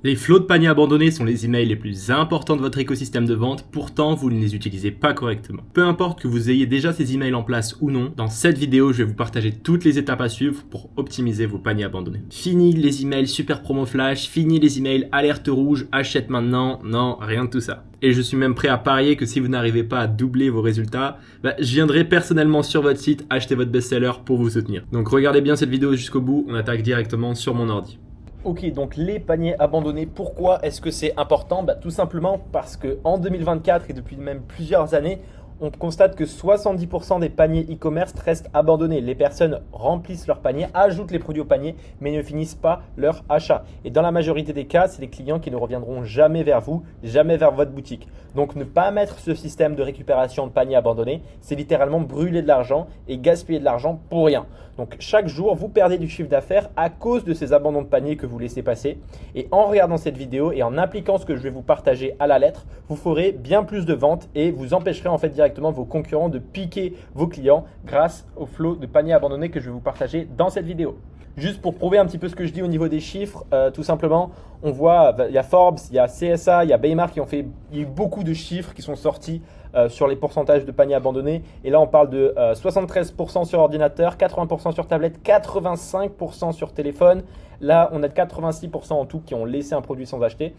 Les flots de paniers abandonnés sont les emails les plus importants de votre écosystème de vente, pourtant vous ne les utilisez pas correctement. Peu importe que vous ayez déjà ces emails en place ou non, dans cette vidéo je vais vous partager toutes les étapes à suivre pour optimiser vos paniers abandonnés. Fini les emails super promo flash, fini les emails alerte rouge, achète maintenant, non, rien de tout ça. Et je suis même prêt à parier que si vous n'arrivez pas à doubler vos résultats, je viendrai personnellement sur votre site acheter votre best-seller pour vous soutenir. Donc regardez bien cette vidéo jusqu'au bout, on attaque directement sur mon ordi. Ok, donc les paniers abandonnés, pourquoi est-ce que c'est important? Tout simplement parce qu'en 2024 et depuis même plusieurs années, on constate que 70% des paniers e-commerce restent abandonnés. Les personnes remplissent leur panier, ajoutent les produits au panier, mais ne finissent pas leur achat. Et dans la majorité des cas, c'est les clients qui ne reviendront jamais vers vous, jamais vers votre boutique. Donc ne pas mettre ce système de récupération de paniers abandonnés, c'est littéralement brûler de l'argent et gaspiller de l'argent pour rien. Donc chaque jour, vous perdez du chiffre d'affaires à cause de ces abandons de paniers que vous laissez passer. Et en regardant cette vidéo et en appliquant ce que je vais vous partager à la lettre, vous ferez bien plus de ventes et vous empêcherez en fait directement vos concurrents de piquer vos clients grâce au flot de paniers abandonnés que je vais vous partager dans cette vidéo. Juste pour prouver un petit peu ce que je dis au niveau des chiffres, tout simplement, on voit, il y a Forbes, il y a CSA, il y a Baymar il y a eu beaucoup de chiffres qui sont sortis sur les pourcentages de paniers abandonnés. Et là, on parle de 73% sur ordinateur, 80% sur tablette, 85% sur téléphone. Là, on a 86% en tout qui ont laissé un produit sans acheter.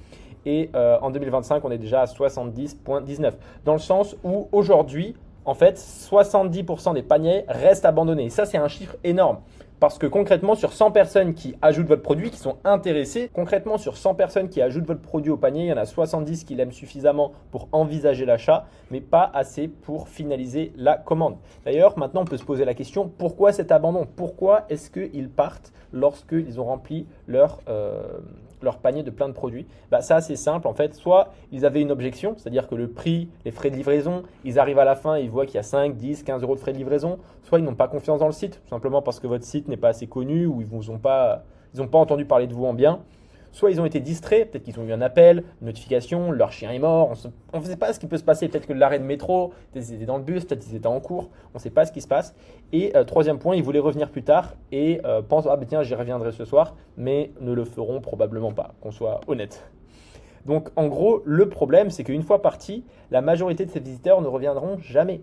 Et en 2025, on est déjà à 70,19. Dans le sens où aujourd'hui, en fait, 70% des paniers restent abandonnés. Et ça, c'est un chiffre énorme. Parce que concrètement, sur 100 personnes qui ajoutent votre produit, qui sont intéressées, concrètement, sur 100 personnes qui ajoutent votre produit au panier, il y en a 70 qui l'aiment suffisamment pour envisager l'achat, mais pas assez pour finaliser la commande. D'ailleurs, maintenant, on peut se poser la question, pourquoi cet abandon? Pourquoi est-ce qu'ils partent lorsqu'ils ont rempli leur panier de plein de produits? Ça, c'est simple. En fait, soit ils avaient une objection, c'est-à-dire que le prix, les frais de livraison, ils arrivent à la fin et ils voient qu'il y a 5, 10, 15 euros de frais de livraison. Soit ils n'ont pas confiance dans le site, tout simplement parce que votre site n'est pas assez connu ou ils n'ont pas entendu parler de vous en bien. Soit ils ont été distraits, peut-être qu'ils ont eu un appel, une notification, leur chien est mort, on ne sait pas ce qui peut se passer, peut-être que l'arrêt de métro, peut-être qu'ils étaient dans le bus, peut-être qu'ils étaient en cours, on ne sait pas ce qui se passe. Et troisième point, ils voulaient revenir plus tard et pensent « tiens, j'y reviendrai ce soir », mais ne le feront probablement pas, qu'on soit honnête. Donc en gros, le problème, c'est qu'une fois partis, la majorité de ces visiteurs ne reviendront jamais.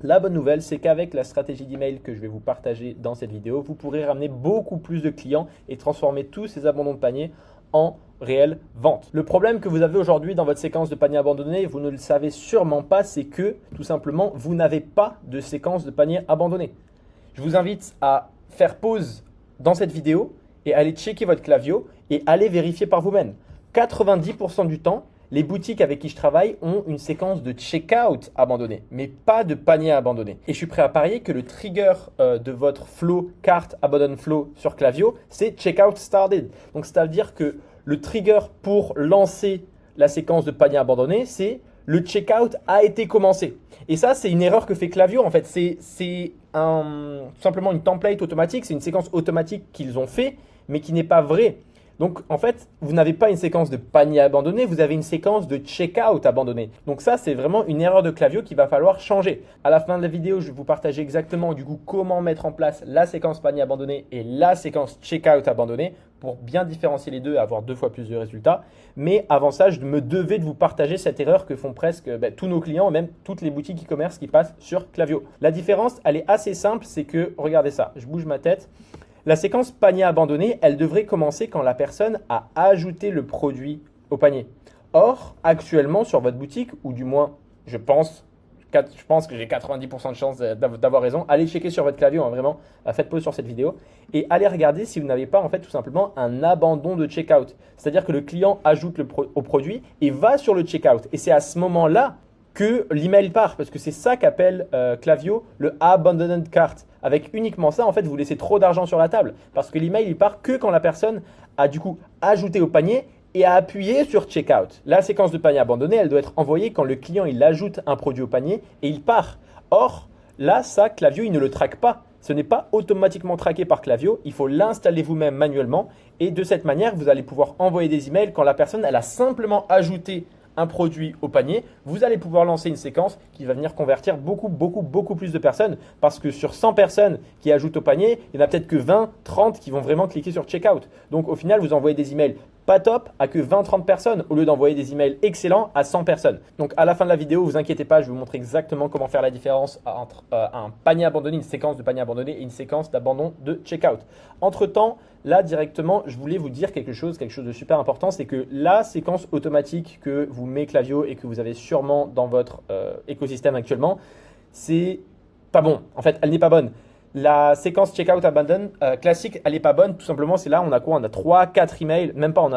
La bonne nouvelle, c'est qu'avec la stratégie d'email que je vais vous partager dans cette vidéo, vous pourrez ramener beaucoup plus de clients et transformer tous ces abandons de panier en réelle vente. Le problème que vous avez aujourd'hui dans votre séquence de panier abandonné, vous ne le savez sûrement pas, c'est que tout simplement, vous n'avez pas de séquence de panier abandonné. Je vous invite à faire pause dans cette vidéo et aller checker votre Klaviyo et aller vérifier par vous-même. 90% du temps, les boutiques avec qui je travaille ont une séquence de checkout abandonné, mais pas de panier abandonné. Et je suis prêt à parier que le trigger de votre flow, cart abandon flow sur Klaviyo, c'est checkout started. Donc, c'est-à-dire que le trigger pour lancer la séquence de panier abandonné, c'est le checkout a été commencé. Et ça, c'est une erreur que fait Klaviyo. En fait, c'est tout simplement une template automatique, c'est une séquence automatique qu'ils ont fait, mais qui n'est pas vraie. Donc, en fait, vous n'avez pas une séquence de panier abandonné, vous avez une séquence de checkout abandonné. Donc ça, c'est vraiment une erreur de Klaviyo qu'il va falloir changer. À la fin de la vidéo, je vais vous partager exactement du coup comment mettre en place la séquence panier abandonné et la séquence checkout abandonné pour bien différencier les deux et avoir 2 fois plus de résultats. Mais avant ça, je me devais de vous partager cette erreur que font presque tous nos clients et même toutes les boutiques e-commerce qui passent sur Klaviyo. La différence, elle est assez simple, c'est que, regardez ça, je bouge ma tête. La séquence panier abandonné, elle devrait commencer quand la personne a ajouté le produit au panier. Or, actuellement sur votre boutique, ou du moins, je pense que j'ai 90% de chance d'avoir raison, allez checker sur votre Klaviyo, vraiment, faites pause sur cette vidéo et allez regarder si vous n'avez pas en fait tout simplement un abandon de checkout. C'est-à-dire que le client ajoute au produit et va sur le checkout. Et c'est à ce moment-là que l'email part, parce que c'est ça qu'appelle Klaviyo le abandoned cart. Avec uniquement ça, en fait, vous laissez trop d'argent sur la table, parce que l'email, il part que quand la personne a du coup ajouté au panier et a appuyé sur checkout. La séquence de panier abandonné, elle doit être envoyée quand le client il ajoute un produit au panier et il part. Or, là, ça, Klaviyo, il ne le traque pas. Ce n'est pas automatiquement traqué par Klaviyo, il faut l'installer vous-même manuellement et de cette manière, vous allez pouvoir envoyer des emails quand la personne, elle a simplement ajouté un produit au panier, vous allez pouvoir lancer une séquence qui va venir convertir beaucoup plus de personnes parce que sur 100 personnes qui ajoutent au panier, il n'y en a peut-être que 20, 30 qui vont vraiment cliquer sur checkout. Donc au final, vous envoyez des emails pas top à que 20-30 personnes au lieu d'envoyer des emails excellents à 100 personnes. Donc à la fin de la vidéo, vous inquiétez pas, je vais vous montrer exactement comment faire la différence entre un panier abandonné, une séquence de panier abandonné et une séquence d'abandon de checkout. Entre temps, là directement, je voulais vous dire quelque chose de super important, c'est que la séquence automatique que vous met Klaviyo et que vous avez sûrement dans votre écosystème actuellement, c'est pas bon. En fait, elle n'est pas bonne. La séquence checkout abandon classique, elle n'est pas bonne. Tout simplement, c'est là, on a quoi? On a 3-4 emails, même pas, on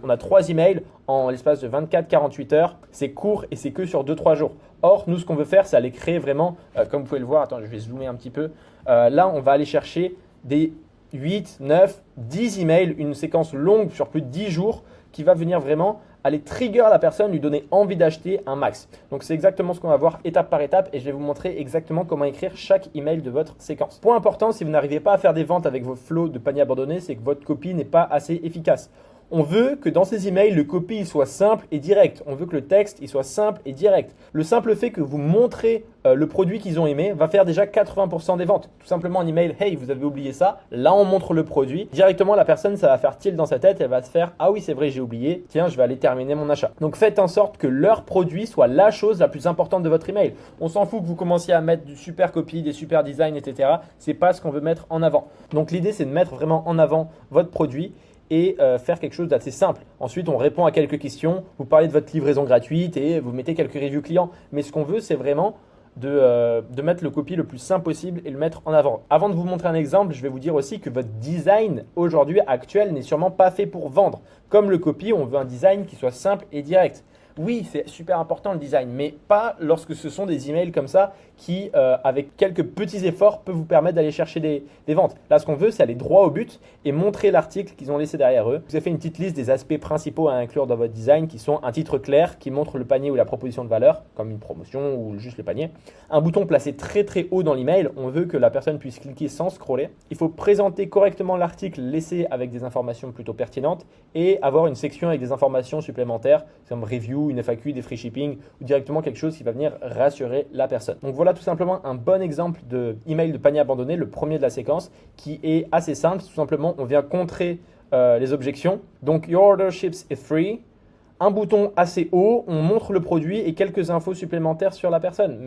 a 3 emails en l'espace de 24-48 heures. C'est court et c'est que sur 2-3 jours. Or, nous, ce qu'on veut faire, c'est aller créer vraiment, comme vous pouvez le voir, attends, je vais zoomer un petit peu. Là, on va aller chercher des 8, 9, 10 emails, une séquence longue sur plus de 10 jours qui va venir vraiment aller trigger la personne, lui donner envie d'acheter un max. Donc c'est exactement ce qu'on va voir étape par étape et je vais vous montrer exactement comment écrire chaque email de votre séquence. Point important, si vous n'arrivez pas à faire des ventes avec vos flots de paniers abandonnés, c'est que votre copie n'est pas assez efficace. On veut que dans ces emails, le copy soit simple et direct. On veut que le texte il soit simple et direct. Le simple fait que vous montrez le produit qu'ils ont aimé va faire déjà 80% des ventes. Tout simplement un email, hey, vous avez oublié ça. Là, on montre le produit. Directement, la personne, ça va faire tilt dans sa tête. Elle va se faire, ah oui, c'est vrai, j'ai oublié. Tiens, je vais aller terminer mon achat. Donc, faites en sorte que leur produit soit la chose la plus importante de votre email. On s'en fout que vous commenciez à mettre du super copy, des super designs, etc. C'est pas ce qu'on veut mettre en avant. Donc, l'idée, c'est de mettre vraiment en avant votre produit et faire quelque chose d'assez simple. Ensuite, on répond à quelques questions, vous parlez de votre livraison gratuite et vous mettez quelques reviews clients. Mais ce qu'on veut, c'est vraiment de mettre le copy le plus simple possible et le mettre en avant. Avant de vous montrer un exemple, je vais vous dire aussi que votre design aujourd'hui actuel n'est sûrement pas fait pour vendre. Comme le copy, on veut un design qui soit simple et direct. Oui, c'est super important le design, mais pas lorsque ce sont des emails comme ça qui, avec quelques petits efforts, peuvent vous permettre d'aller chercher des ventes. Là, ce qu'on veut, c'est aller droit au but et montrer l'article qu'ils ont laissé derrière eux. Je vous ai fait une petite liste des aspects principaux à inclure dans votre design qui sont un titre clair qui montre le panier ou la proposition de valeur, comme une promotion ou juste le panier. Un bouton placé très très haut dans l'email, on veut que la personne puisse cliquer sans scroller. Il faut présenter correctement l'article laissé avec des informations plutôt pertinentes et avoir une section avec des informations supplémentaires comme review, une FAQ, des free shipping ou directement quelque chose qui va venir rassurer la personne. Donc voilà tout simplement un bon exemple de email de panier abandonné, le premier de la séquence qui est assez simple. Tout simplement, on vient contrer les objections. Donc, your order ships is free. Un bouton assez haut, on montre le produit et quelques infos supplémentaires sur la personne,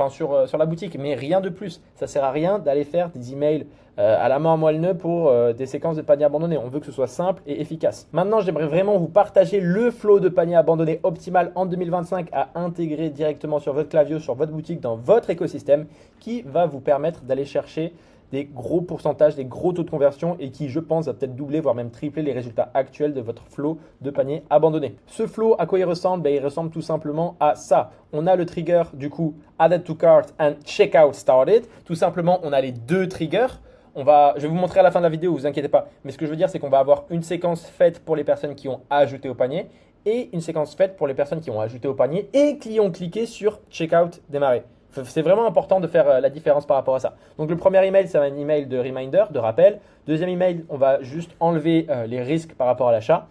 sur la boutique, mais rien de plus. Ça ne sert à rien d'aller faire des emails à la main à moelle pour des séquences de paniers abandonnés. On veut que ce soit simple et efficace. Maintenant, j'aimerais vraiment vous partager le flow de paniers abandonnés optimal en 2025 à intégrer directement sur votre Klaviyo, sur votre boutique, dans votre écosystème qui va vous permettre d'aller chercher des gros pourcentages, des gros taux de conversion et qui, je pense, va peut-être doubler, voire même tripler les résultats actuels de votre flow de panier abandonné. Ce flow, à quoi il ressemble? Il ressemble tout simplement à ça. On a le trigger, du coup, added to cart and checkout started. Tout simplement, on a les deux triggers. Je vais vous montrer à la fin de la vidéo, vous inquiétez pas. Mais ce que je veux dire, c'est qu'on va avoir une séquence faite pour les personnes qui ont ajouté au panier et une séquence faite pour les personnes qui ont ajouté au panier et qui ont cliqué sur checkout démarrer. C'est vraiment important de faire la différence par rapport à ça. Donc le premier email, c'est un email de reminder, de rappel. Deuxième email, on va juste enlever les risques par rapport à l'achat.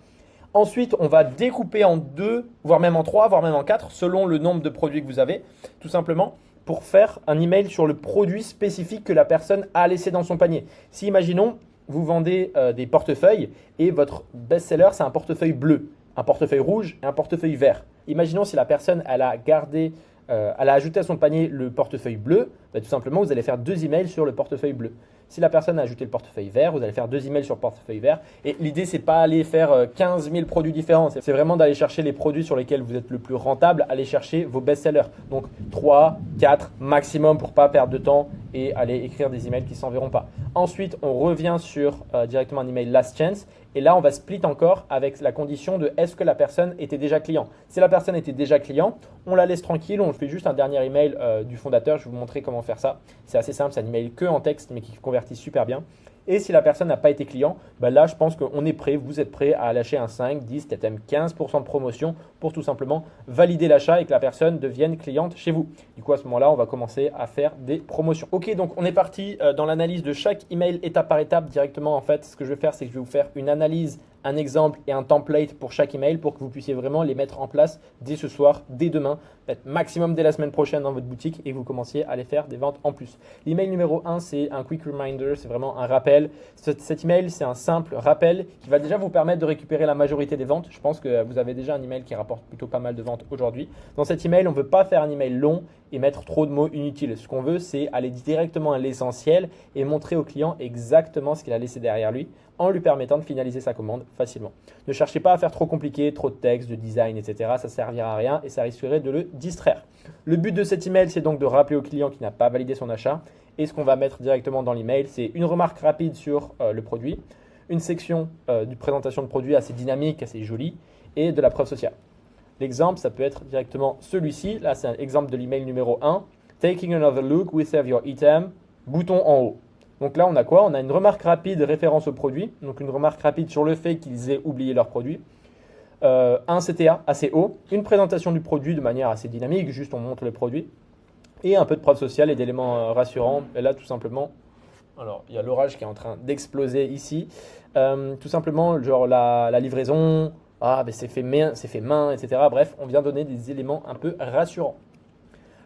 Ensuite, on va découper en 2, voire même en 3, voire même en 4, selon le nombre de produits que vous avez, tout simplement pour faire un email sur le produit spécifique que la personne a laissé dans son panier. Si, imaginons, vous vendez des portefeuilles et votre best-seller, c'est un portefeuille bleu, un portefeuille rouge et un portefeuille vert. Imaginons si la personne, elle a ajouté à son panier le portefeuille bleu, tout simplement, vous allez faire 2 emails sur le portefeuille bleu. Si la personne a ajouté le portefeuille vert, vous allez faire 2 emails sur le portefeuille vert. Et l'idée, c'est pas aller faire 15 000 produits différents. C'est vraiment d'aller chercher les produits sur lesquels vous êtes le plus rentable, aller chercher vos best-sellers. Donc 3, 4 maximum pour pas perdre de temps et aller écrire des emails qui ne s'enverront pas. Ensuite, on revient sur directement un email last chance. Et là, on va split encore avec la condition de est-ce que la personne était déjà client. Si la personne était déjà client, on la laisse tranquille. On fait juste un dernier email du fondateur. Je vais vous montrer comment faire ça. C'est assez simple. C'est un email que en texte, mais qui convertit super bien. Et si la personne n'a pas été client, là, je pense qu'on est prêt, vous êtes prêt à lâcher un 5, 10, peut-être même 15% de promotion pour tout simplement valider l'achat et que la personne devienne cliente chez vous. Du coup, à ce moment-là, on va commencer à faire des promotions. Ok, donc on est parti dans l'analyse de chaque email étape par étape directement. En fait, ce que je vais faire, c'est que je vais vous faire une analyse un exemple et un template pour chaque email pour que vous puissiez vraiment les mettre en place dès ce soir, dès demain, peut-être maximum dès la semaine prochaine dans votre boutique et que vous commenciez à aller faire des ventes en plus. L'email numéro 1, c'est un quick reminder, c'est vraiment un rappel. Cet email, c'est un simple rappel qui va déjà vous permettre de récupérer la majorité des ventes. Je pense que vous avez déjà un email qui rapporte plutôt pas mal de ventes aujourd'hui. Dans cet email, on ne veut pas faire un email long et mettre trop de mots inutiles. Ce qu'on veut, c'est aller directement à l'essentiel et montrer au client exactement ce qu'il a laissé derrière lui en lui permettant de finaliser sa commande facilement. Ne cherchez pas à faire trop compliqué, trop de texte, de design, etc. Ça ne servira à rien et ça risquerait de le distraire. Le but de cet email, c'est donc de rappeler au client qui n'a pas validé son achat. Et ce qu'on va mettre directement dans l'email, c'est une remarque rapide sur le produit, une section de présentation de produit assez dynamique, assez jolie et de la preuve sociale. L'exemple, ça peut être directement celui-ci. Là, c'est un exemple de l'email numéro 1. Taking another look, we save your item. Bouton en haut. Donc là, on a quoi? On a une remarque rapide référence au produit. Donc une remarque rapide sur le fait qu'ils aient oublié leur produit. Un CTA assez haut. Une présentation du produit de manière assez dynamique. Juste on montre le produit. Et un peu de preuve sociale et d'éléments rassurants. Et là, tout simplement, alors il y a l'orage qui est en train d'exploser ici. Tout simplement, genre la livraison, ben c'est fait main, etc. Bref, on vient donner des éléments un peu rassurants.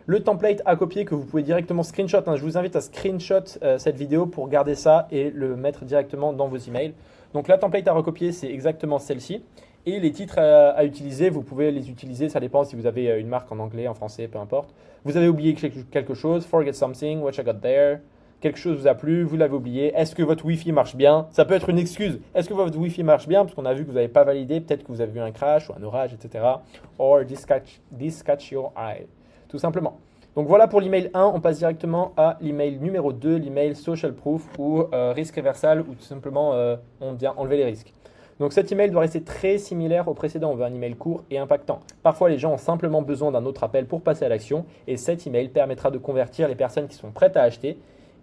Le template à copier que vous pouvez directement screenshot. Je vous invite à screenshot cette vidéo pour garder ça et le mettre directement dans vos emails. Donc la template à recopier, c'est exactement celle-ci. Et les titres à utiliser, vous pouvez les utiliser, ça dépend si vous avez une marque en anglais, en français, peu importe. Vous avez oublié quelque chose, forget something, what I got there. Quelque chose vous a plu, vous l'avez oublié. Est-ce que votre Wi-Fi marche bien? Ça peut être une excuse. Est-ce que votre Wi-Fi marche bien? Parce qu'on a vu que vous n'avez pas validé, peut-être que vous avez eu un crash ou un orage, etc. Or this catch your eye. Tout simplement. Donc voilà pour l'email 1, on passe directement à l'email numéro 2, l'email social proof ou risque réversal ou tout simplement on vient enlever les risques. Donc cet email doit rester très similaire au précédent, on veut un email court et impactant. Parfois les gens ont simplement besoin d'un autre appel pour passer à l'action et cet email permettra de convertir les personnes qui sont prêtes à acheter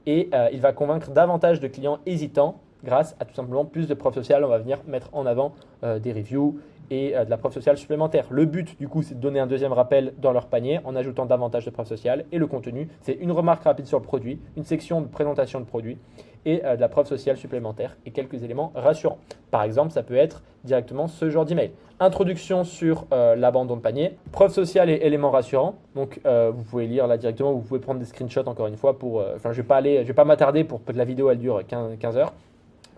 et il va convaincre davantage de clients hésitants grâce à tout simplement plus de preuves sociales. On va venir mettre en avant des reviews et de la preuve sociale supplémentaire. Le but du coup c'est de donner un deuxième rappel dans leur panier en ajoutant davantage de preuves sociales et le contenu c'est une remarque rapide sur le produit, une section de présentation de produit et de la preuve sociale supplémentaire et quelques éléments rassurants. Par exemple, ça peut être directement ce genre d'email. Introduction sur l'abandon de panier, preuve sociale et éléments rassurants. Donc vous pouvez lire là directement, vous pouvez prendre des screenshots encore une fois pour je vais pas m'attarder pour que la vidéo elle dure 15 heures.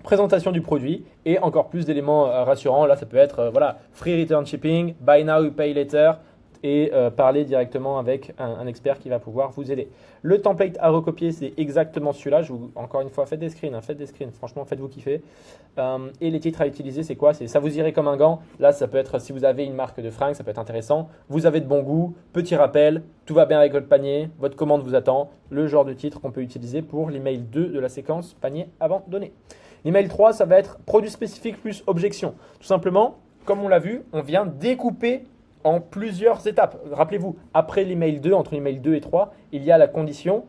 Présentation du produit et encore plus d'éléments rassurants. Là, ça peut être free return shipping, buy now, pay later et parler directement avec un expert qui va pouvoir vous aider. Le template à recopier, c'est exactement celui-là. Encore une fois, faites des screens. Franchement, faites-vous kiffer. Et les titres à utiliser, c'est quoi? C'est ça vous irait comme un gant. Là, ça peut être si vous avez une marque de fringues, ça peut être intéressant. Vous avez de bon goût, petit rappel, tout va bien avec votre panier, votre commande vous attend. Le genre de titre qu'on peut utiliser pour l'email 2 de la séquence panier abandonné. L'email 3, ça va être produit spécifique plus objection. Tout simplement, comme on l'a vu, on vient découper en plusieurs étapes. Rappelez-vous, après l'email 2, entre l'email 2 et 3, il y a la condition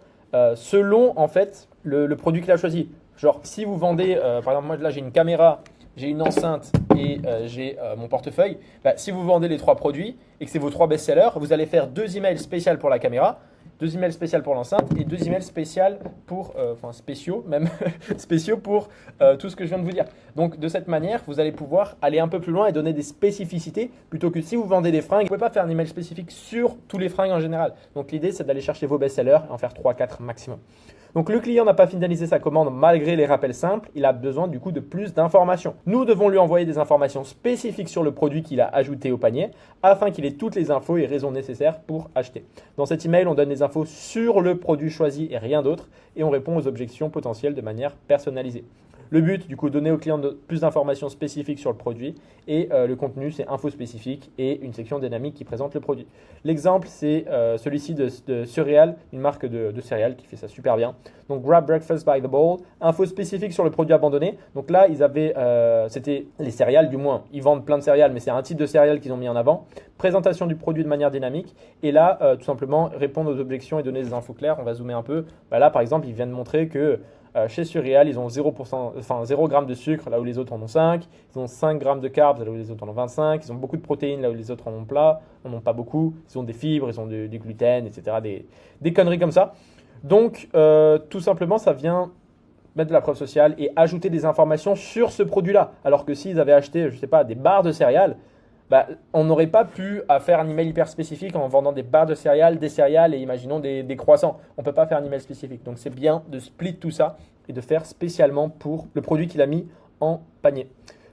selon en fait le produit qu'il a choisi. Genre, si vous vendez, par exemple, moi là j'ai une caméra, j'ai une enceinte et j'ai mon portefeuille. Si vous vendez les 3 produits et que c'est vos 3 best-sellers, vous allez faire 2 emails spéciaux pour la caméra, 2 emails spéciaux pour l'enceinte et 2 emails spéciaux pour, spéciaux même, spéciaux pour tout ce que je viens de vous dire. Donc de cette manière, vous allez pouvoir aller un peu plus loin et donner des spécificités plutôt que si vous vendez des fringues, vous ne pouvez pas faire un email spécifique sur tous les fringues en général. Donc l'idée, c'est d'aller chercher vos best-sellers et en faire 3-4 maximum. Donc le client n'a pas finalisé sa commande malgré les rappels simples, il a besoin du coup de plus d'informations. Nous devons lui envoyer des informations spécifiques sur le produit qu'il a ajouté au panier afin qu'il ait toutes les infos et raisons nécessaires pour acheter. Dans cet email, on donne des infos sur le produit choisi et rien d'autre et on répond aux objections potentielles de manière personnalisée. Le but, du coup, donner au client plus d'informations spécifiques sur le produit et le contenu, c'est info spécifique et une section dynamique qui présente le produit. L'exemple, c'est celui-ci de Cereal, une marque de céréales qui fait ça super bien. Donc, Grab Breakfast by the Bowl, info spécifique sur le produit abandonné. Donc là, ils avaient, c'était les céréales du moins. Ils vendent plein de céréales, mais c'est un type de céréales qu'ils ont mis en avant. Présentation du produit de manière dynamique. Et là, tout simplement, répondre aux objections et donner des infos claires. On va zoomer un peu. Là, par exemple, ils viennent montrer que chez Cereal, ils ont 0 g de sucre là où les autres en ont 5. Ils ont 5 g de carbs là où les autres en ont 25. Ils ont beaucoup de protéines là où les autres en ont pas beaucoup. Ils ont des fibres, ils ont du gluten, etc. Des conneries comme ça. Donc, tout simplement, ça vient mettre de la preuve sociale et ajouter des informations sur ce produit-là. Alors que s'ils avaient acheté, je ne sais pas, des barres de céréales, bah, on n'aurait pas pu faire un email hyper spécifique en vendant des barres de céréales, des céréales et imaginons des croissants. On ne peut pas faire un email spécifique. Donc c'est bien de split tout ça et de faire spécialement pour le produit qu'il a mis en panier.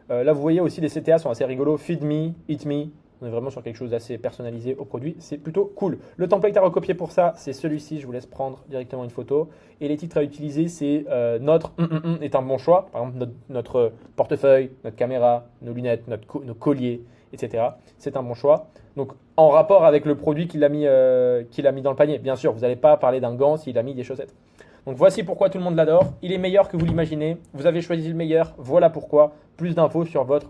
Là, vous voyez aussi les CTA sont assez rigolos. Feed me, eat me. On est vraiment sur quelque chose d'assez personnalisé au produit. C'est plutôt cool. Le template à recopier pour ça, c'est celui-ci. Je vous laisse prendre directement une photo. Et les titres à utiliser, c'est notre est un bon choix. Par exemple, notre portefeuille, notre caméra, nos lunettes, nos colliers, etc. C'est un bon choix. Donc, en rapport avec le produit qu'il a mis dans le panier. Bien sûr, vous n'allez pas parler d'un gant s'il a mis des chaussettes. Donc voici pourquoi tout le monde l'adore. Il est meilleur que vous l'imaginez. Vous avez choisi le meilleur. Voilà pourquoi. Plus d'infos sur votre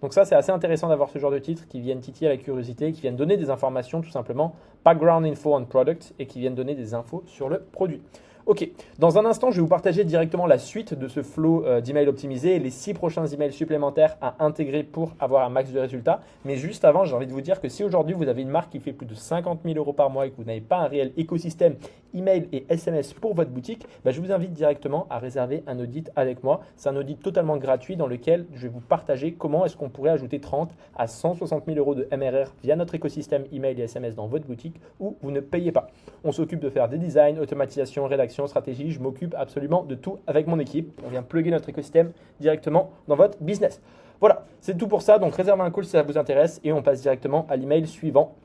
Donc ça, c'est assez intéressant d'avoir ce genre de titres qui viennent titiller la curiosité, qui viennent donner des informations tout simplement. Background info on product et qui viennent donner des infos sur le produit. Ok, dans un instant, je vais vous partager directement la suite de ce flow d'emails optimisés et les 6 prochains emails supplémentaires à intégrer pour avoir un max de résultats. Mais juste avant, j'ai envie de vous dire que si aujourd'hui vous avez une marque qui fait plus de 50 000 € par mois et que vous n'avez pas un réel écosystème email et SMS pour votre boutique, je vous invite directement à réserver un audit avec moi. C'est un audit totalement gratuit dans lequel je vais vous partager comment est-ce qu'on pourrait ajouter 30 à 160 000 € de MRR via notre écosystème email et SMS dans votre boutique où vous ne payez pas. On s'occupe de faire des designs, automatisation, rédaction, stratégie, je m'occupe absolument de tout avec mon équipe. On vient plugger notre écosystème directement dans votre business. Voilà, c'est tout pour ça. Donc réservez un call si ça vous intéresse et on passe directement à l'email suivant.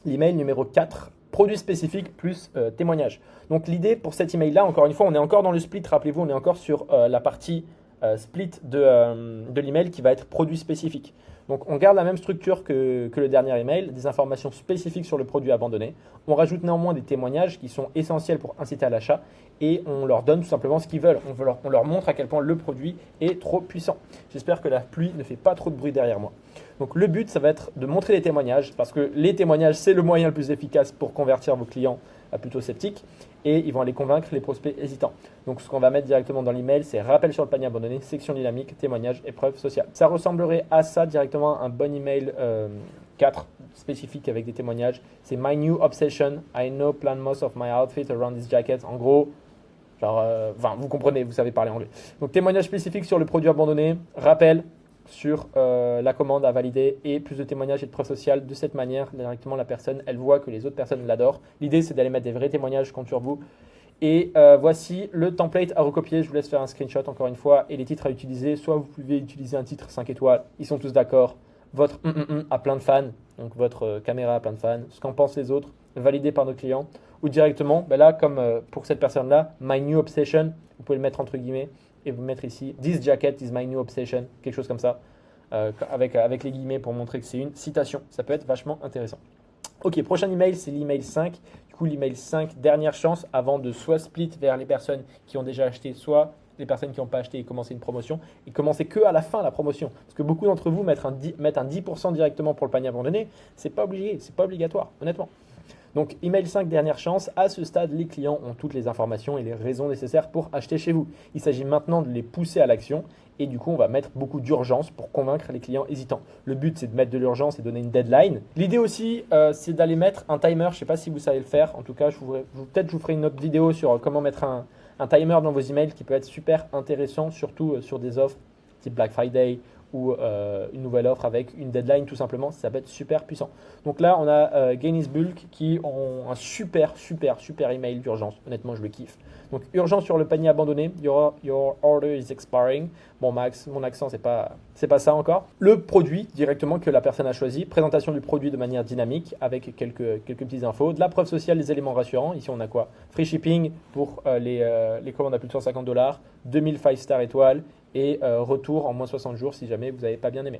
L'email numéro 4, produit spécifique plus témoignage. Donc l'idée pour cet email-là, encore une fois, on est encore dans le split. Rappelez-vous, on est encore sur la partie split de l'email qui va être produit spécifique. Donc on garde la même structure que le dernier email, des informations spécifiques sur le produit abandonné. On rajoute néanmoins des témoignages qui sont essentiels pour inciter à l'achat et on leur donne tout simplement ce qu'ils veulent. On leur montre à quel point le produit est trop puissant. J'espère que la pluie ne fait pas trop de bruit derrière moi. Donc le but, ça va être de montrer les témoignages parce que les témoignages, c'est le moyen le plus efficace pour convertir vos clients plutôt sceptiques et ils vont aller convaincre les prospects hésitants. Donc ce qu'on va mettre directement dans l'email, c'est rappel sur le panier abandonné, section dynamique, témoignage et preuve sociale. Ça ressemblerait à ça directement, un bon email 4 spécifique avec des témoignages. C'est My New Obsession, I know plan most of my outfit around this jacket. En gros, genre, vous comprenez, vous savez parler anglais. Donc témoignage spécifique sur le produit abandonné, rappel sur la commande à valider et plus de témoignages et de preuves sociales. De cette manière, directement, la personne, elle voit que les autres personnes l'adorent. L'idée, c'est d'aller mettre des vrais témoignages contre sur vous. Et voici le template à recopier. Je vous laisse faire un screenshot encore une fois et les titres à utiliser. Soit vous pouvez utiliser un titre 5 étoiles, ils sont tous d'accord. Votre a plein de fans, donc votre caméra a plein de fans. Ce qu'en pensent les autres, validé par nos clients. Ou directement, là, comme pour cette personne-là, My New Obsession, vous pouvez le mettre entre guillemets. Et vous mettre ici, This jacket is my new obsession, quelque chose comme ça, avec les guillemets pour montrer que c'est une citation. Ça peut être vachement intéressant. Ok, prochain email, c'est l'email 5. Du coup, l'email 5, dernière chance avant de soit split vers les personnes qui ont déjà acheté, soit les personnes qui n'ont pas acheté et commencer une promotion. Et commencer que à la fin la promotion. Parce que beaucoup d'entre vous mettent un 10% directement pour le panier abandonné. C'est pas obligé, c'est pas obligatoire, honnêtement. Donc, email 5, dernière chance. À ce stade, les clients ont toutes les informations et les raisons nécessaires pour acheter chez vous. Il s'agit maintenant de les pousser à l'action et du coup, on va mettre beaucoup d'urgence pour convaincre les clients hésitants. Le but, c'est de mettre de l'urgence et donner une deadline. L'idée aussi, c'est d'aller mettre un timer. Je ne sais pas si vous savez le faire. En tout cas, peut-être je vous ferai une autre vidéo sur comment mettre un timer dans vos emails qui peut être super intéressant, surtout sur des offres type Black Friday ou une nouvelle offre avec une deadline tout simplement, ça peut être super puissant. Donc là, on a Gainis Bulk qui ont un super email d'urgence. Honnêtement, je le kiffe. Donc urgence sur le panier abandonné, your order is expiring. Bon Max, mon accent c'est pas ça encore. Le produit directement que la personne a choisi, présentation du produit de manière dynamique avec quelques petites infos, de la preuve sociale, des éléments rassurants. Ici on a quoi? Free shipping pour les commandes à plus de 150 $, 2000 5-star étoiles et retour en moins 60 jours si jamais vous n'avez pas bien aimé.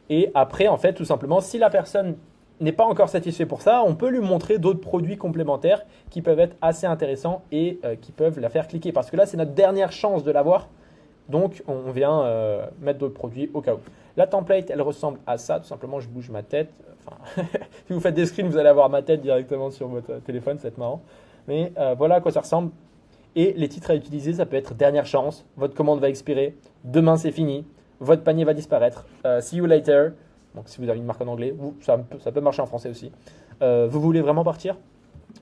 Et après en fait tout simplement, si la personne n'est pas encore satisfait pour ça, on peut lui montrer d'autres produits complémentaires qui peuvent être assez intéressants et qui peuvent la faire cliquer. Parce que là, c'est notre dernière chance de l'avoir. Donc, on vient mettre d'autres produits au cas où. La template, elle ressemble à ça. Tout simplement, je bouge ma tête. Enfin, si vous faites des screens, vous allez avoir ma tête directement sur votre téléphone. Ça va être marrant. Mais voilà à quoi ça ressemble. Et les titres à utiliser, ça peut être dernière chance. Votre commande va expirer. Demain, c'est fini. Votre panier va disparaître. See you later. Donc, si vous avez une marque en anglais, ça peut marcher en français aussi. Vous voulez vraiment partir?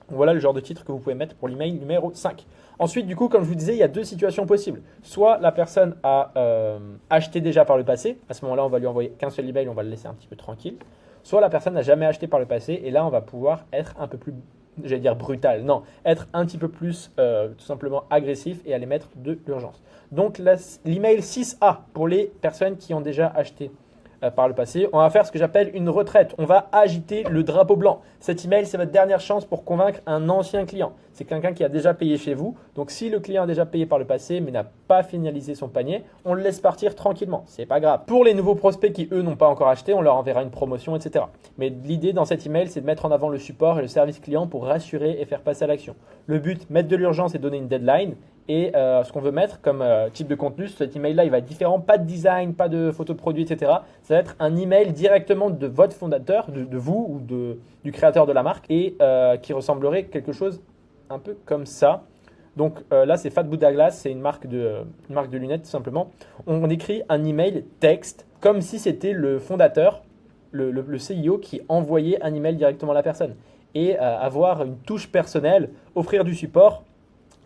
Voilà le genre de titre que vous pouvez mettre pour l'email numéro 5. Ensuite, du coup, comme je vous disais, il y a deux situations possibles. Soit la personne a acheté déjà par le passé. À ce moment-là, on va lui envoyer qu'un seul email, on va le laisser un petit peu tranquille. Soit la personne n'a jamais acheté par le passé et là, on va pouvoir être un peu plus, j'allais dire brutal, non, être un petit peu plus tout simplement agressif et aller mettre de l'urgence. Donc, l'email 6A pour les personnes qui ont déjà acheté par le passé. On va faire ce que j'appelle une retraite. On va agiter le drapeau blanc. Cet email, c'est votre dernière chance pour convaincre un ancien client. C'est quelqu'un qui a déjà payé chez vous. Donc, si le client a déjà payé par le passé mais n'a pas finalisé son panier, on le laisse partir tranquillement. C'est pas grave. Pour les nouveaux prospects qui, eux, n'ont pas encore acheté, on leur enverra une promotion, etc. Mais l'idée dans cet email, c'est de mettre en avant le support et le service client pour rassurer et faire passer à l'action. Le but, mettre de l'urgence et donner une deadline. Et ce qu'on veut mettre comme type de contenu, cet email-là, il va être différent. Pas de design, pas de photos de produits, etc. Ça va être un email directement de votre fondateur, de vous ou du créateur de la marque et qui ressemblerait quelque chose un peu comme ça. Donc là, c'est Fat Buddha Glass, c'est une marque de lunettes tout simplement. On écrit un email texte comme si c'était le fondateur, le CIO qui envoyait un email directement à la personne. Et avoir une touche personnelle, offrir du support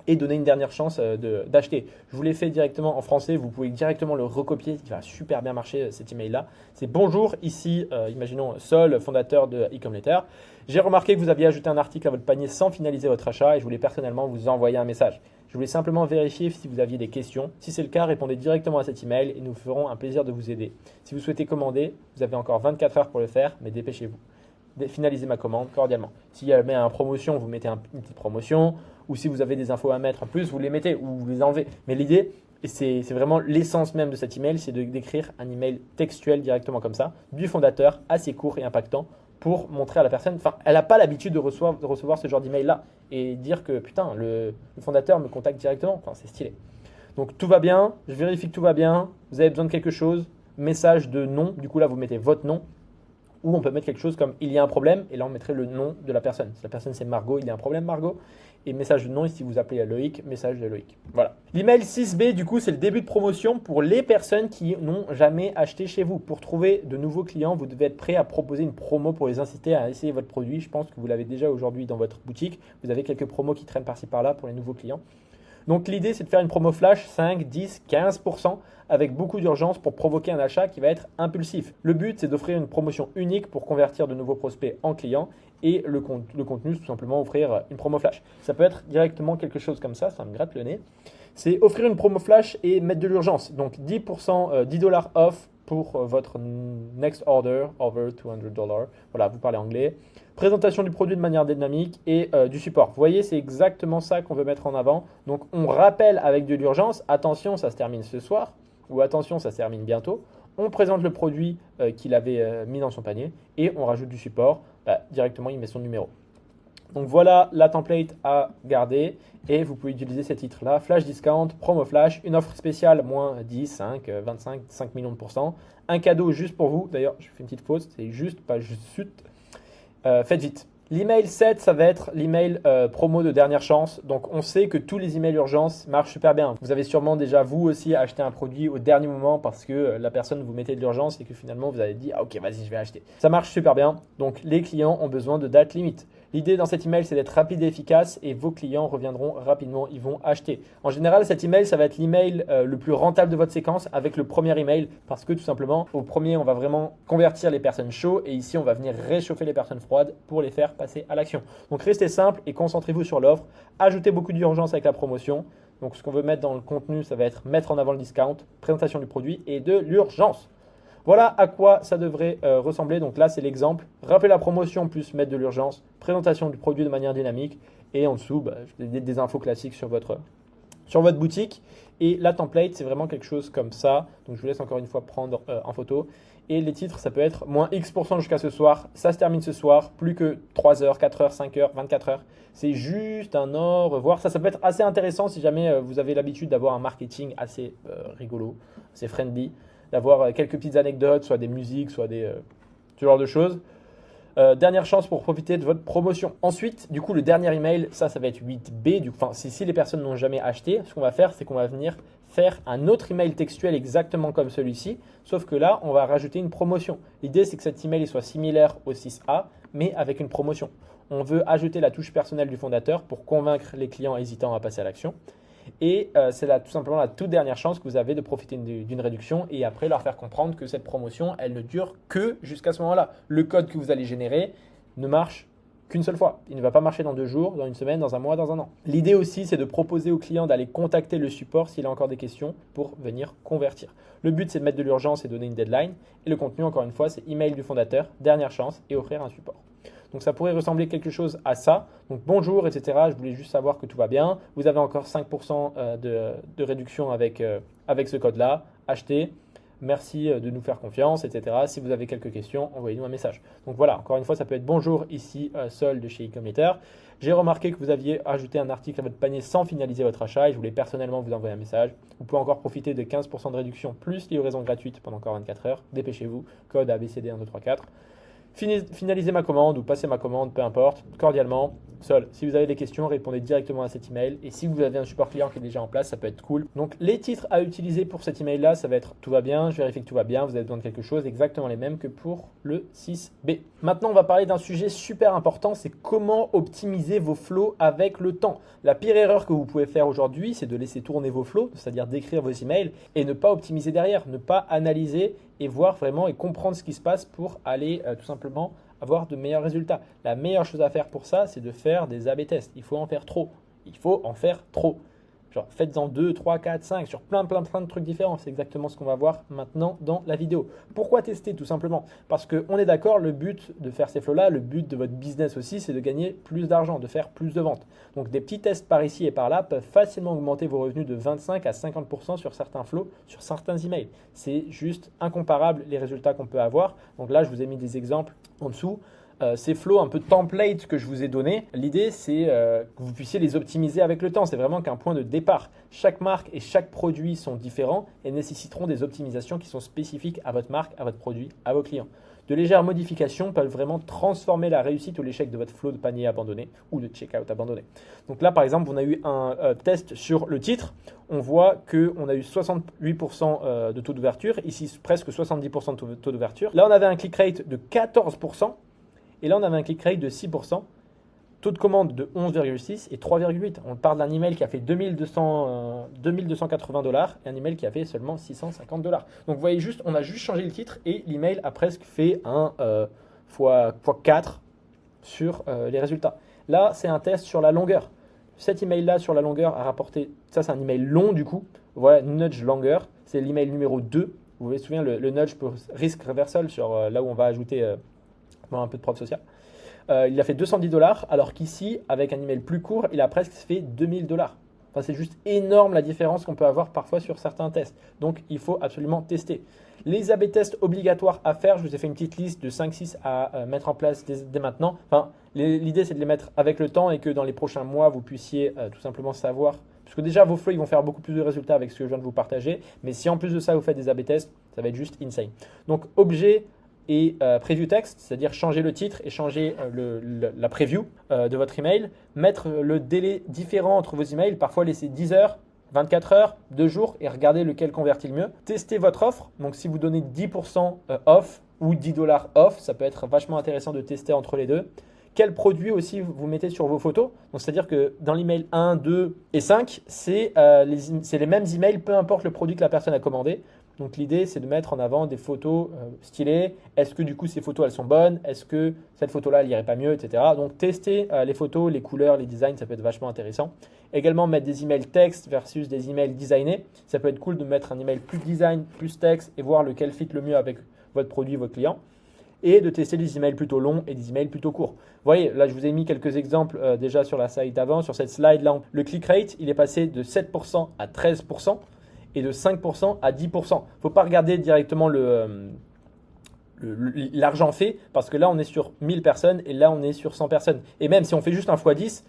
et donner une dernière chance d'acheter. Je vous l'ai fait directement en français, vous pouvez directement le recopier, il va super bien marcher cet email-là. C'est bonjour, ici, imaginons Sol, fondateur de Ecomletter. J'ai remarqué que vous aviez ajouté un article à votre panier sans finaliser votre achat et je voulais personnellement vous envoyer un message. Je voulais simplement vérifier si vous aviez des questions. Si c'est le cas, répondez directement à cet email et nous ferons un plaisir de vous aider. Si vous souhaitez commander, vous avez encore 24 heures pour le faire, mais dépêchez-vous. Finalisez ma commande cordialement. S'il y a une promotion, vous mettez une petite promotion. Ou si vous avez des infos à mettre en plus, vous les mettez ou vous les enlevez. Mais l'idée, et c'est vraiment l'essence même de cet email, c'est d'écrire un email textuel directement comme ça, du fondateur, assez court et impactant, pour montrer à la personne, enfin, elle n'a pas l'habitude de recevoir ce genre d'email-là, et dire que, putain, le fondateur me contacte directement, enfin, c'est stylé. Donc tout va bien, je vérifie que tout va bien, vous avez besoin de quelque chose, message de nom, du coup là vous mettez votre nom, ou on peut mettre quelque chose comme il y a un problème, et là on mettrait le nom de la personne. Si la personne c'est Margot, il y a un problème Margot. Et message de nom, et si vous appelez à Loïc, message de Loïc. Voilà. L'email 6B, du coup, c'est le début de promotion pour les personnes qui n'ont jamais acheté chez vous. Pour trouver de nouveaux clients, vous devez être prêt à proposer une promo pour les inciter à essayer votre produit. Je pense que vous l'avez déjà aujourd'hui dans votre boutique. Vous avez quelques promos qui traînent par-ci par-là pour les nouveaux clients. Donc l'idée, c'est de faire une promo flash 5, 10, 15% avec beaucoup d'urgence pour provoquer un achat qui va être impulsif. Le but, c'est d'offrir une promotion unique pour convertir de nouveaux prospects en clients et le contenu, c'est tout simplement offrir une promo flash. Ça peut être directement quelque chose comme ça me gratte le nez. C'est offrir une promo flash et mettre de l'urgence. Donc 10%, $10 off pour votre next order over $200. Voilà, vous parlez anglais. Présentation du produit de manière dynamique et du support. Vous voyez, c'est exactement ça qu'on veut mettre en avant. Donc, on rappelle avec de l'urgence, attention, ça se termine ce soir, ou attention, ça se termine bientôt. On présente le produit qu'il avait mis dans son panier et on rajoute du support. Directement, il met son numéro. Donc, voilà la template à garder et vous pouvez utiliser ces titres-là. Flash discount, promo flash, une offre spéciale, moins 10, 5, 25, 5 millions de pourcents. Un cadeau juste pour vous. D'ailleurs, je fais une petite faute, c'est juste, pas juste suite. Faites vite. L'email 7, ça va être l'email promo de dernière chance. Donc, on sait que tous les emails urgence marchent super bien. Vous avez sûrement déjà, vous aussi, acheté un produit au dernier moment parce que la personne vous mettait de l'urgence et que finalement, vous avez dit « Ah, ok, vas-y, je vais acheter ». Ça marche super bien. Donc, les clients ont besoin de date limite. L'idée dans cet email, c'est d'être rapide et efficace et vos clients reviendront rapidement, ils vont acheter. En général, cet email, ça va être l'email le plus rentable de votre séquence avec le premier email parce que tout simplement, au premier, on va vraiment convertir les personnes chaudes et ici, on va venir réchauffer les personnes froides pour les faire passer à l'action. Donc, restez simple et concentrez-vous sur l'offre. Ajoutez beaucoup d'urgence avec la promotion. Donc, ce qu'on veut mettre dans le contenu, ça va être mettre en avant le discount, présentation du produit et de l'urgence. Voilà à quoi ça devrait ressembler. Donc là, c'est l'exemple. Rappelez la promotion plus mettre de l'urgence, présentation du produit de manière dynamique et en dessous, des infos classiques sur votre boutique. Et la template, c'est vraiment quelque chose comme ça. Donc je vous laisse encore une fois prendre en photo. Et les titres, ça peut être moins X% jusqu'à ce soir. Ça se termine ce soir. Plus que 3 heures, 4 heures, 5 heures, 24 heures. C'est juste un au revoir. Ça peut être assez intéressant si jamais vous avez l'habitude d'avoir un marketing assez rigolo, assez friendly. D'avoir quelques petites anecdotes, soit des musiques, soit ce genre de choses. Dernière chance pour profiter de votre promotion. Ensuite, du coup, le dernier email, ça va être 8B. Si les personnes n'ont jamais acheté, ce qu'on va faire, c'est qu'on va venir faire un autre email textuel exactement comme celui-ci, sauf que là, on va rajouter une promotion. L'idée, c'est que cet email soit similaire au 6A, mais avec une promotion. On veut ajouter la touche personnelle du fondateur pour convaincre les clients hésitants à passer à l'action. Et c'est tout simplement la toute dernière chance que vous avez de profiter d'une réduction et après leur faire comprendre que cette promotion, elle ne dure que jusqu'à ce moment-là. Le code que vous allez générer ne marche qu'une seule fois. Il ne va pas marcher dans 2 jours, dans 1 semaine, dans 1 mois, dans 1 an. L'idée aussi, c'est de proposer au client d'aller contacter le support s'il a encore des questions pour venir convertir. Le but, c'est de mettre de l'urgence et donner une deadline. Et le contenu, encore une fois, c'est email du fondateur, dernière chance et offrir un support. Donc ça pourrait ressembler quelque chose à ça. Donc bonjour, etc. Je voulais juste savoir que tout va bien. Vous avez encore 5% de réduction avec ce code-là. Achetez. Merci de nous faire confiance, etc. Si vous avez quelques questions, envoyez-nous un message. Donc voilà, encore une fois, ça peut être bonjour, ici Sol de chez Ecommeter. J'ai remarqué que vous aviez ajouté un article à votre panier sans finaliser votre achat et je voulais personnellement vous envoyer un message. Vous pouvez encore profiter de 15% de réduction plus livraison gratuite pendant encore 24 heures. Dépêchez-vous, code ABCD1234. Finalisez ma commande ou passez ma commande, peu importe, cordialement. Sol, si vous avez des questions, répondez directement à cet email. Et si vous avez un support client qui est déjà en place, ça peut être cool. Donc les titres à utiliser pour cet email-là, ça va être tout va bien, je vérifie que tout va bien, vous avez besoin de quelque chose, exactement les mêmes que pour le 6B. Maintenant, on va parler d'un sujet super important, c'est comment optimiser vos flows avec le temps. La pire erreur que vous pouvez faire aujourd'hui, c'est de laisser tourner vos flows, c'est-à-dire d'écrire vos emails et ne pas optimiser derrière, ne pas analyser et voir vraiment et comprendre ce qui se passe pour aller tout simplement avoir de meilleurs résultats. La meilleure chose à faire pour ça, c'est de faire des A/B tests. Il faut en faire trop. Il faut en faire trop. Genre, faites-en 2, 3, 4, 5 sur plein de trucs différents. C'est exactement ce qu'on va voir maintenant dans la vidéo. Pourquoi tester? Tout simplement parce qu'on est d'accord, le but de faire ces flows-là, le but de votre business aussi, c'est de gagner plus d'argent, de faire plus de ventes. Donc, des petits tests par ici et par là peuvent facilement augmenter vos revenus de 25 à 50% sur certains flows, sur certains emails. C'est juste incomparable les résultats qu'on peut avoir. Donc là, je vous ai mis des exemples en dessous. Ces flows un peu template que je vous ai donné, l'idée c'est que vous puissiez les optimiser avec le temps. C'est vraiment qu'un point de départ. Chaque marque et chaque produit sont différents et nécessiteront des optimisations qui sont spécifiques à votre marque, à votre produit, à vos clients. De légères modifications peuvent vraiment transformer la réussite ou l'échec de votre flow de panier abandonné ou de checkout abandonné. Donc là, par exemple, on a eu un test sur le titre. On voit qu'on a eu 68% de taux d'ouverture, ici presque 70% de taux d'ouverture. Là, on avait un click rate de 14%. Et là, on avait un click rate de 6%, taux de commande de 11,6 et 3,8. On parle d'un email qui a fait 2280 $ et un email qui a fait seulement 650 $. Donc, vous voyez juste, on a juste changé le titre et l'email a presque fait un fois 4 sur les résultats. Là, c'est un test sur la longueur. Cet email-là sur la longueur a rapporté, ça c'est un email long du coup, voilà, nudge longueur, c'est l'email numéro 2. Vous vous souvenez, le nudge pour risk reversal sur là où on va ajouter un peu de preuve sociale. Il a fait 210 $, alors qu'ici, avec un email plus court, il a presque fait 2000 $. Enfin, c'est juste énorme la différence qu'on peut avoir parfois sur certains tests. Donc, il faut absolument tester. Les A/B tests obligatoires à faire, je vous ai fait une petite liste de 5-6 à mettre en place dès maintenant. Enfin, l'idée, c'est de les mettre avec le temps et que dans les prochains mois, vous puissiez tout simplement savoir. Parce que déjà, vos flows, ils vont faire beaucoup plus de résultats avec ce que je viens de vous partager. Mais si en plus de ça, vous faites des A/B tests, ça va être juste insane. Donc, objet et preview text, c'est-à-dire changer le titre et changer la preview de votre email, mettre le délai différent entre vos emails, parfois laisser 10 heures, 24 heures, 2 jours et regardez lequel convertit le mieux. Testez votre offre, donc si vous donnez 10% off ou 10 $ off, ça peut être vachement intéressant de tester entre les deux. Quel produit aussi vous mettez sur vos photos. Donc, c'est-à-dire que dans l'email 1, 2 et 5, c'est les mêmes emails, peu importe le produit que la personne a commandé. Donc l'idée, c'est de mettre en avant des photos stylées. Est-ce que du coup, ces photos, elles sont bonnes? Est-ce que cette photo-là, elle irait pas mieux, etc. Donc tester les photos, les couleurs, les designs, ça peut être vachement intéressant. Également, mettre des emails texte versus des emails designés. Ça peut être cool de mettre un email plus design, plus texte et voir lequel fit le mieux avec votre produit, votre client. Et de tester des emails plutôt longs et des emails plutôt courts. Vous voyez, là, je vous ai mis quelques exemples déjà sur la slide d'avant. Sur cette slide-là, le click rate, il est passé de 7% à 13%. Et de 5% à 10%. Il ne faut pas regarder directement l'argent fait, parce que là, on est sur 1000 personnes et là, on est sur 100 personnes. Et même si on fait juste un x10,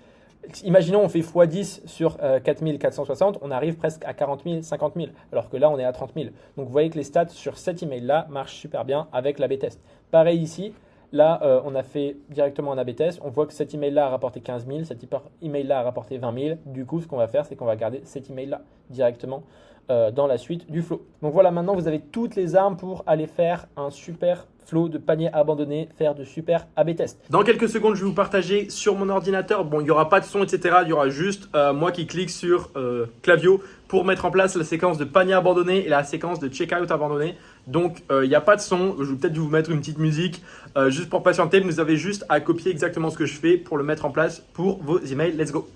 imaginons on fait x10 sur 4460, on arrive presque à 40 000, 50 000, alors que là, on est à 30 000. Donc, vous voyez que les stats sur cet email-là marchent super bien avec l'A/B test. Pareil ici, Là, on a fait directement un A/B test. On voit que cet email-là a rapporté 15 000, cet email-là a rapporté 20 000. Du coup, ce qu'on va faire, c'est qu'on va garder cet email-là directement dans la suite du flow. Donc voilà, maintenant, vous avez toutes les armes pour aller faire un super flow de panier abandonné, faire de super A/B tests. Dans quelques secondes, je vais vous partager sur mon ordinateur. Bon, il n'y aura pas de son, etc. Il y aura juste moi qui clique sur Klaviyo pour mettre en place la séquence de panier abandonné et la séquence de checkout abandonné. Donc, il n'y a pas de son. Je vais peut-être vous mettre une petite musique juste pour patienter. Vous avez juste à copier exactement ce que je fais pour le mettre en place pour vos emails. Let's go!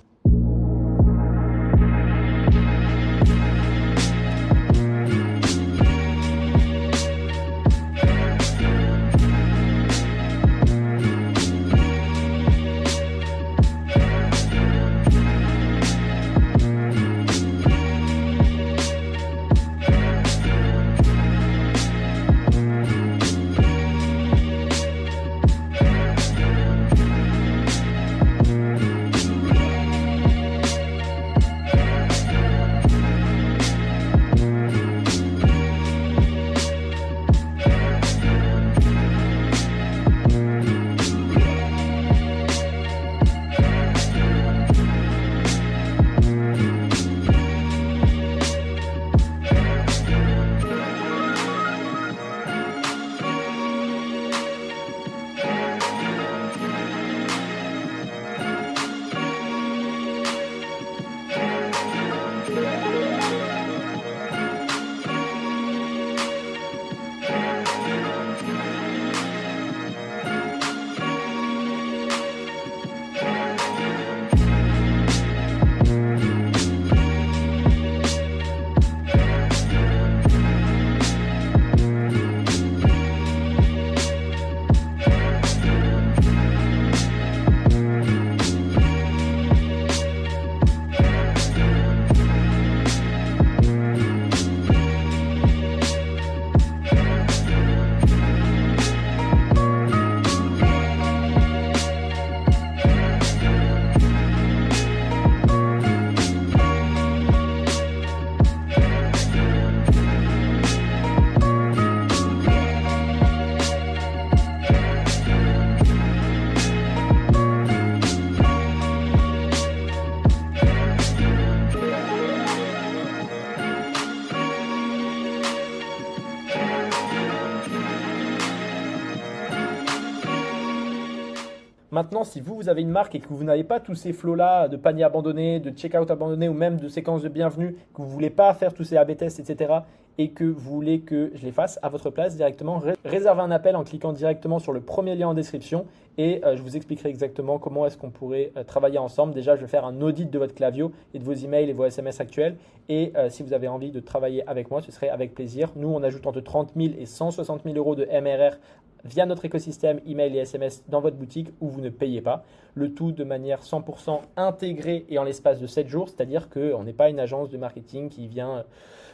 Maintenant, si vous avez une marque et que vous n'avez pas tous ces flows-là de panier abandonné, de checkout abandonné ou même de séquence de bienvenue, que vous ne voulez pas faire tous ces A/B tests, etc. et que vous voulez que je les fasse à votre place directement, réservez un appel en cliquant directement sur le premier lien en description et je vous expliquerai exactement comment est-ce qu'on pourrait travailler ensemble. Déjà, je vais faire un audit de votre Klaviyo et de vos emails et vos SMS actuels et si vous avez envie de travailler avec moi, ce serait avec plaisir. Nous, on ajoute entre 30 000 et 160 000 euros de MRR via notre écosystème email et SMS dans votre boutique où vous ne payez pas. Le tout de manière 100% intégrée et en l'espace de 7 jours, c'est-à-dire qu'on n'est pas une agence de marketing qui vient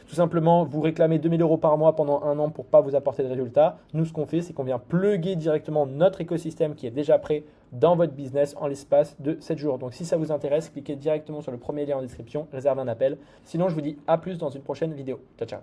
tout simplement vous réclamer 2 000 euros par mois pendant un an pour ne pas vous apporter de résultats. Nous, ce qu'on fait, c'est qu'on vient plugger directement notre écosystème qui est déjà prêt dans votre business en l'espace de 7 jours. Donc, si ça vous intéresse, cliquez directement sur le premier lien en description, réservez un appel. Sinon, je vous dis à plus dans une prochaine vidéo. Ciao, ciao.